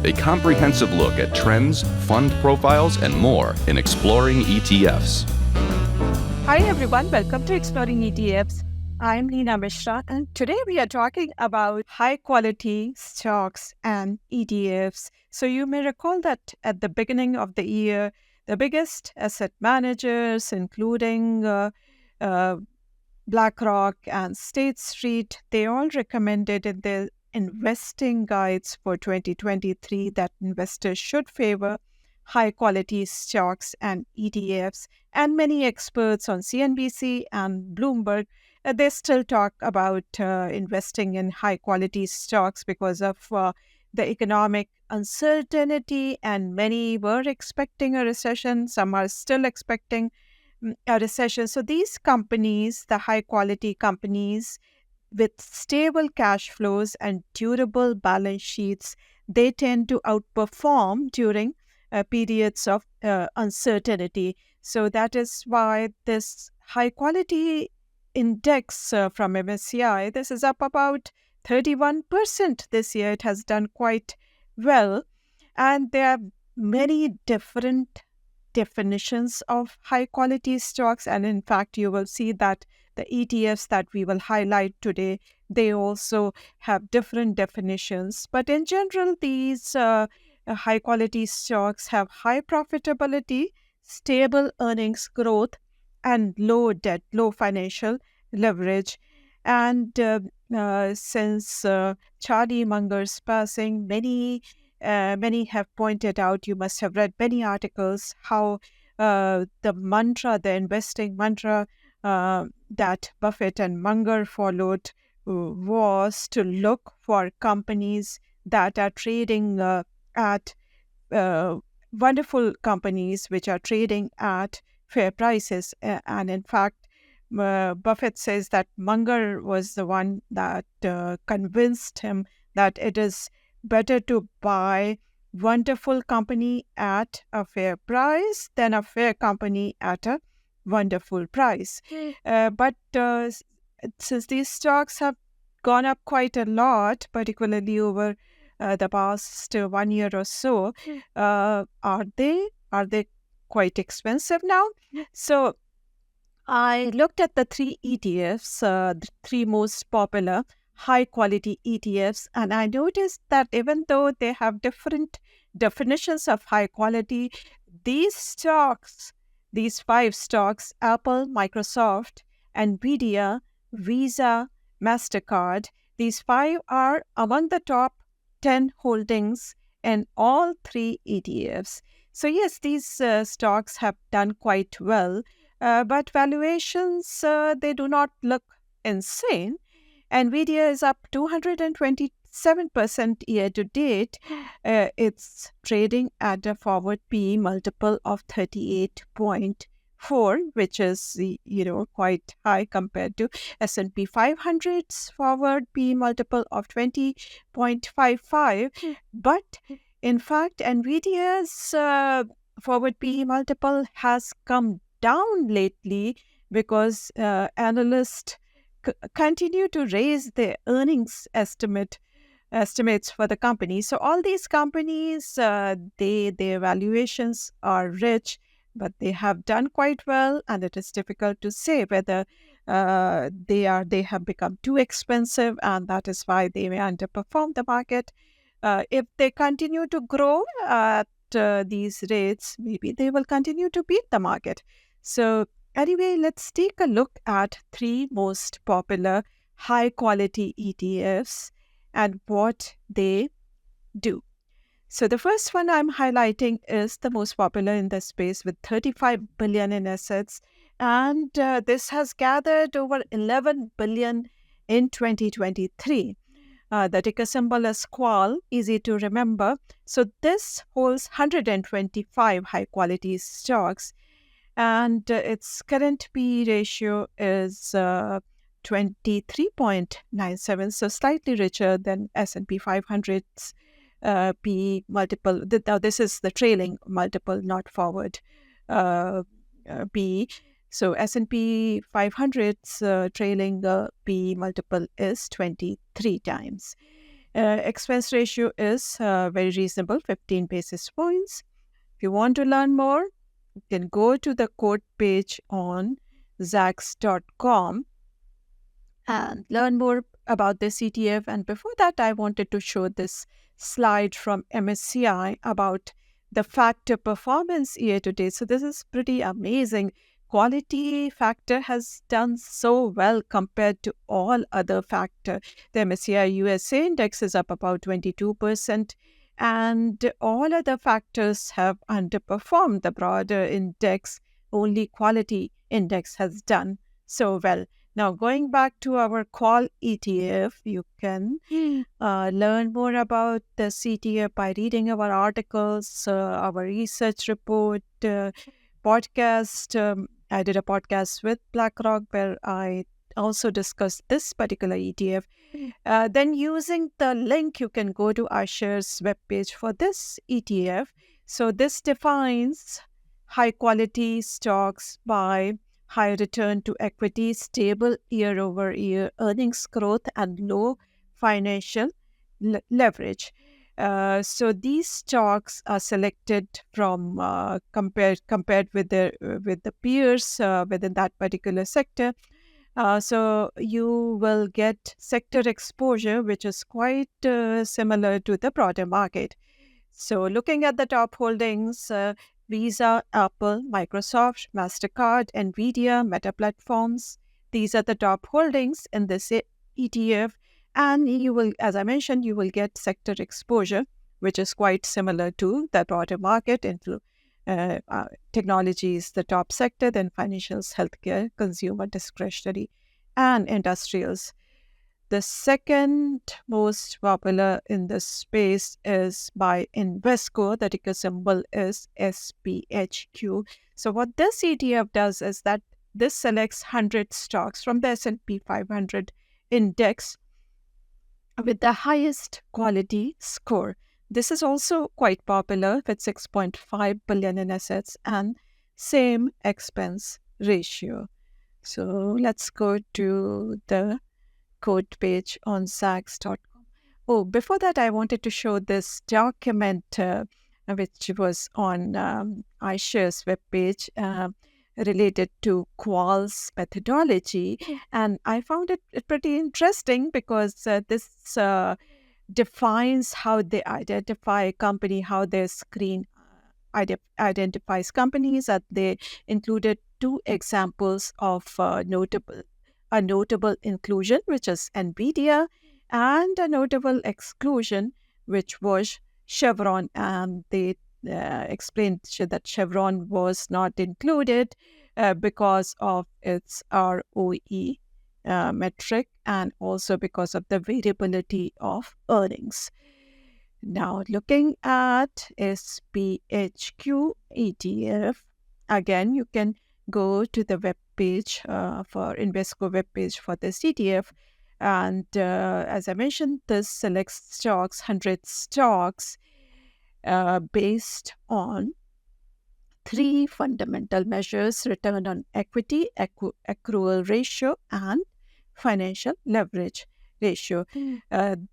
a comprehensive look at trends, fund profiles, and more in Exploring ETFs. Hi everyone, welcome to Exploring ETFs. I'm Neena Mishra, and today we are talking about high quality stocks and ETFs. So you may recall that at the beginning of the year, the biggest asset managers, including BlackRock and State Street, they all recommended in their investing guides for 2023 that investors should favor high quality stocks and ETFs. And many experts on CNBC and Bloomberg, they still talk about investing in high quality stocks because of the economic uncertainty, and many were expecting a recession. Some are still expecting a recession. So these companies, the high quality companies with stable cash flows and durable balance sheets, they tend to outperform during periods of uncertainty. So that is why this high quality index from MSCI, this is up about 31% this year. It has done quite well. And there are many different definitions of high quality stocks. And in fact, you will see that the ETFs that we will highlight today, they also have different definitions. But in general, these high quality stocks have high profitability, stable earnings growth, and low debt, low financial leverage. And since Charlie Munger's passing, many have pointed out, you must have read many articles, how the mantra, the investing mantra that Buffett and Munger followed was to look for companies that are trading at wonderful companies which are trading at fair prices. And in fact, Buffett says that Munger was the one that convinced him that it is better to buy wonderful company at a fair price than a fair company at a wonderful price. But since these stocks have gone up quite a lot, particularly over the past 1 year or so, are they quite expensive now? So I looked at the three ETFs, the three most popular high quality ETFs, and I noticed that even though they have different definitions of high quality, these stocks, these five stocks, Apple, Microsoft, Nvidia, Visa, MasterCard, these five are among the top 10 holdings in all three ETFs. So yes, these stocks have done quite well, but valuations, they do not look insane. Nvidia is up 227% year to date. It's trading at a forward PE multiple of 38.4, which is quite high compared to S&P 500's forward PE multiple of 20.55. But in fact, Nvidia's forward PE multiple has come down lately because analysts continue to raise their earnings estimates for the company. So all these companies, their valuations are rich, but they have done quite well, and it is difficult to say whether they have become too expensive, and that is why they may underperform the market. If they continue to grow at these rates, maybe they will continue to beat the market. So anyway, let's take a look at three most popular high-quality ETFs and what they do. So the first one I'm highlighting is the most popular in the space with 35 billion in assets, and this has gathered over 11 billion in 2023. The ticker symbol is QUAL, easy to remember. So this holds 125 high-quality stocks, and its current PE ratio is 23.97, so slightly richer than S&P 500's PE multiple. Now, this is the trailing multiple, not forward PE. So S&P 500's trailing PE multiple is 23 times. Expense ratio is very reasonable, 15 basis points. If you want to learn more, you can go to the quote page on Zacks.com and learn more about this ETF. And before that, I wanted to show this slide from MSCI about the factor performance year to date. So this is pretty amazing. Quality factor has done so well compared to all other factor. The MSCI USA index is up about 22%, and all other factors have underperformed the broader index. Only quality index has done so well. Now, going back to our QUAL ETF, you can learn more about the ETF by reading our articles, our research report, podcast. I did a podcast with BlackRock where I also discussed this particular ETF. Then using the link, you can go to iShares webpage for this ETF. So this defines high quality stocks by high return to equity, stable year-over-year earnings growth, and low financial leverage. So these stocks are selected from compared with the peers within that particular sector. So you will get sector exposure, which is quite similar to the broader market. So looking at the top holdings, Visa, Apple, Microsoft, MasterCard, NVIDIA, Meta Platforms. These are the top holdings in this ETF. And you will, as I mentioned, you will get sector exposure, which is quite similar to the broader market. Technology is the top sector, then financials, healthcare, consumer discretionary, and industrials. The second most popular in this space is by Invesco. The ticker symbol is SPHQ. So what this ETF does is that this selects 100 stocks from the S&P 500 index with the highest quality score. This is also quite popular with 6.5 billion in assets and same expense ratio. So let's go to the code page on Zacks.com. Oh, before that, I wanted to show this document which was on iShares webpage related to QUAL's methodology. And I found it pretty interesting because this defines how they identify a company, how their screen identifies companies. That they included two examples of a notable inclusion, which is NVIDIA, and a notable exclusion, which was Chevron. And they explained that Chevron was not included because of its ROE metric and also because of the variability of earnings. Now, looking at SPHQ ETF, again, you can go to the web page for Invesco web page for this ETF. And as I mentioned, this selects 100 stocks based on three fundamental measures: return on equity, accrual ratio, and financial leverage ratio.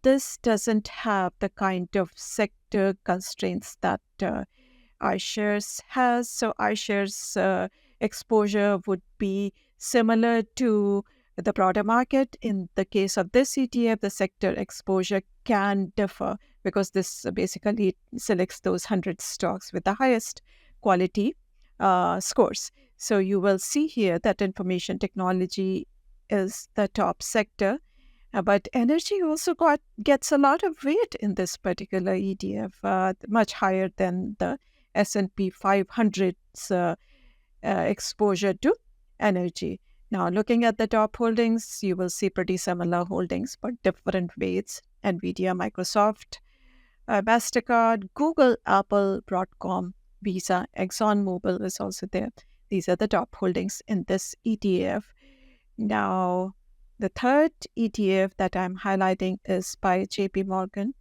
This doesn't have the kind of sector constraints that iShares has. So iShares exposure would be similar to the broader market. In the case of this ETF, the sector exposure can differ because this basically selects those 100 stocks with the highest quality scores. So you will see here that information technology is the top sector, but energy also gets a lot of weight in this particular ETF, much higher than the S&P 500's exposure to energy. Now, looking at the top holdings, you will see pretty similar holdings, but different weights: NVIDIA, Microsoft, MasterCard, Google, Apple, Broadcom, Visa, ExxonMobil is also there. These are the top holdings in this ETF. Now, the third ETF that I'm highlighting is by JP Morgan.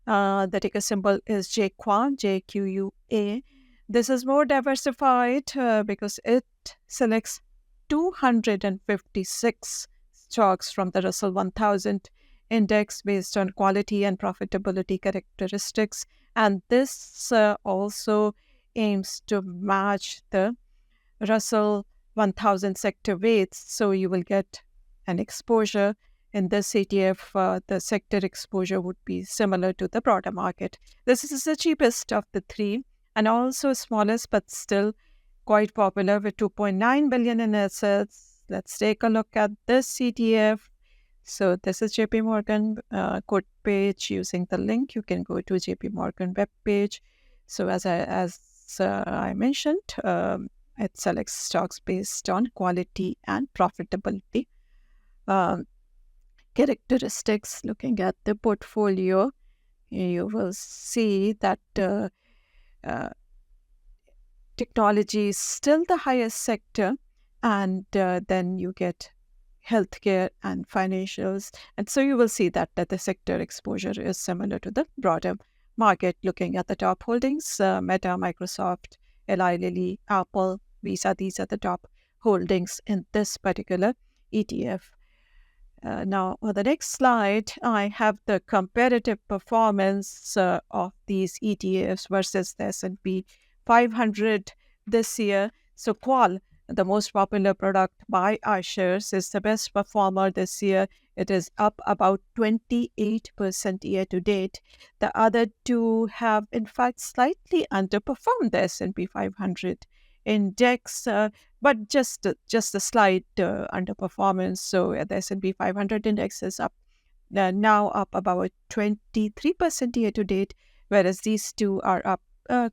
The ticker symbol is JQUA, JQUA. This is more diversified because it selects 256 stocks from the Russell 1000 index based on quality and profitability characteristics. And this also aims to match the Russell 1000 sector weights. So you will get an exposure in this ETF. The sector exposure would be similar to the broader market. This is the cheapest of the three and also smallest, but still quite popular with 2.9 billion in assets. Let's take a look at this ETF. So this is JP Morgan code page. Using the link, you can go to JP Morgan web page. So as I mentioned, it selects stocks based on quality and profitability characteristics. Looking at the portfolio, you will see that technology is still the highest sector, and then you get healthcare and financials. And so you will see that the sector exposure is similar to the broader market. Looking at the top holdings, Meta, Microsoft, Eli Lilly, Apple, Visa, these are the top holdings in this particular ETF. Now, on the next slide, I have the comparative performance of these ETFs versus the S&P 500 this year. So QUAL, the most popular product by iShares, is the best performer this year. It is up about 28% year to date. The other two have, in fact, slightly underperformed the S&P 500 index, but just a slight underperformance. So the S&P 500 index is up now up about 23% year to date, whereas these two are up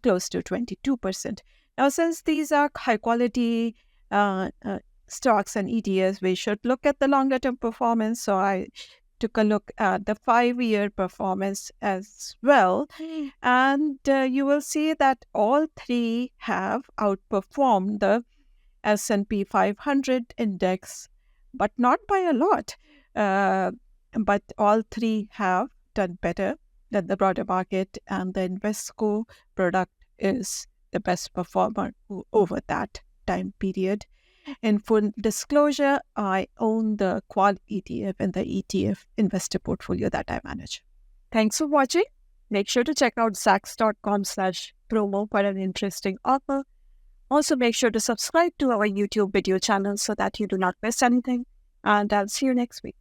close to 22%. Now, since these are high quality stocks and ETFs, we should look at the longer term performance. So I took a look at the 5-year performance as well. And you will see that all three have outperformed the S&P 500 index, but not by a lot. But all three have done better than the broader market, and the Invesco product is the best performer over that time period. In full disclosure, I own the QUAL ETF and the ETF investor portfolio that I manage. Thanks for watching. Make sure to check out zacks.com/promo for an interesting offer. Also, make sure to subscribe to our YouTube video channel so that you do not miss anything. And I'll see you next week.